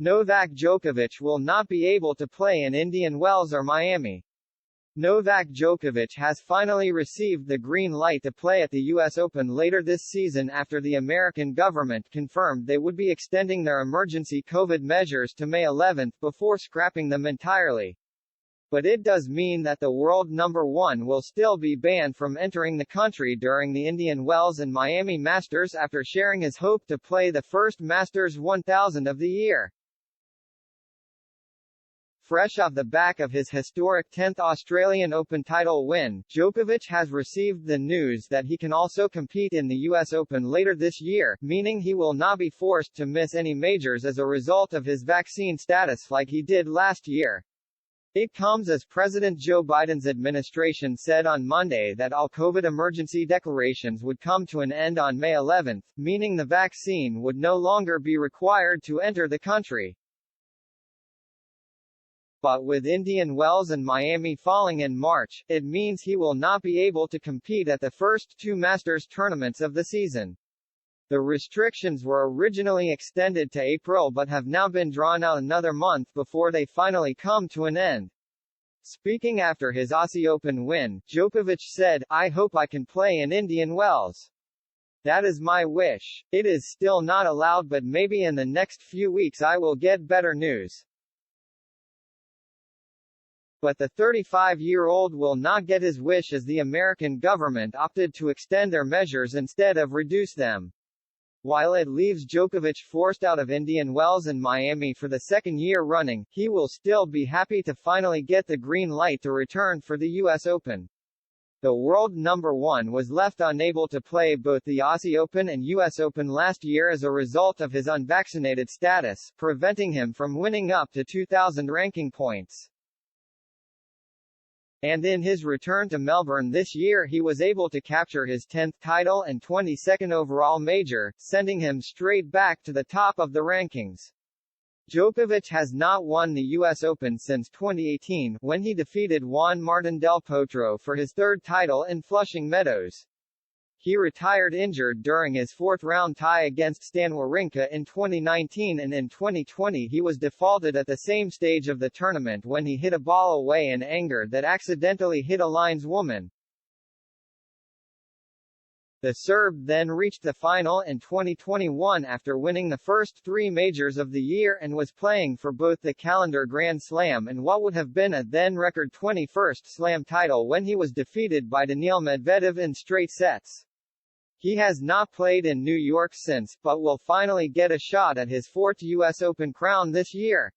Novak Djokovic will not be able to play in Indian Wells or Miami. Novak Djokovic has finally received the green light to play at the U.S. Open later this season after the American government confirmed they would be extending their emergency COVID measures to May 11 before scrapping them entirely. But it does mean that the world number one will still be banned from entering the country during the Indian Wells and Miami Masters after sharing his hope to play the first Masters 1000 of the year. Fresh off the back of his historic 10th Australian Open title win, Djokovic has received the news that he can also compete in the US Open later this year, meaning he will not be forced to miss any majors as a result of his vaccine status like he did last year. It comes as President Joe Biden's administration said on Monday that all COVID emergency declarations would come to an end on May 11, meaning the vaccine would no longer be required to enter the country. But with Indian Wells and Miami falling in March, it means he will not be able to compete at the first two Masters tournaments of the season. The restrictions were originally extended to April but have now been drawn out another month before they finally come to an end. Speaking after his Aussie Open win, Djokovic said, "I hope I can play in Indian Wells. That is my wish. It is still not allowed, but maybe in the next few weeks I will get better news." But the 35-year-old will not get his wish as the American government opted to extend their measures instead of reduce them. While it leaves Djokovic forced out of Indian Wells and Miami for the second year running, he will still be happy to finally get the green light to return for the US Open. The world number one was left unable to play both the Aussie Open and US Open last year as a result of his unvaccinated status, preventing him from winning up to 2,000 ranking points. And in his return to Melbourne this year he was able to capture his 10th title and 22nd overall major, sending him straight back to the top of the rankings. Djokovic has not won the US Open since 2018, when he defeated Juan Martín del Potro for his third title in Flushing Meadows. He retired injured during his fourth-round tie against Stan Wawrinka in 2019, and in 2020 he was defaulted at the same stage of the tournament when he hit a ball away in anger that accidentally hit a lineswoman. The Serb then reached the final in 2021 after winning the first three majors of the year and was playing for both the calendar Grand Slam and what would have been a then-record 21st Slam title when he was defeated by Daniil Medvedev in straight sets. He has not played in New York since, but will finally get a shot at his fourth US Open crown this year.